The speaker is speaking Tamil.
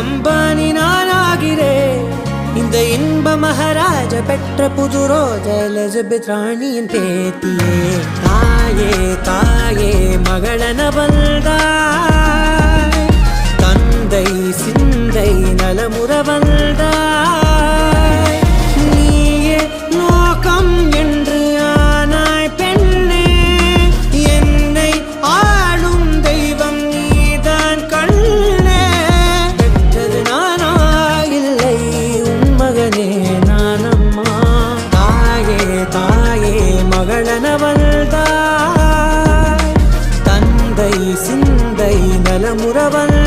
அம்பானி நானாகிறேன். இந்த இன்ப மகாராஜ பெற்ற புது ரோஜ எலிசபெத் ராணியின் பேத்தியே. தாயே தாயே மகளன வந்தாய், தந்தை சிந்தை நலமுற வந்தாய். நீயே லோகம் என்று ஆனாய் பெண்ணே, என்னை ஆளும் தெய்வம் நீதான் கண்ணே. பெற்றது நானா இல்லை உன் மகனே நானம்மா. தாயே தாயே மகளன வந்தாய், தந்தை சிந்தை நலமுற வந்தாய்.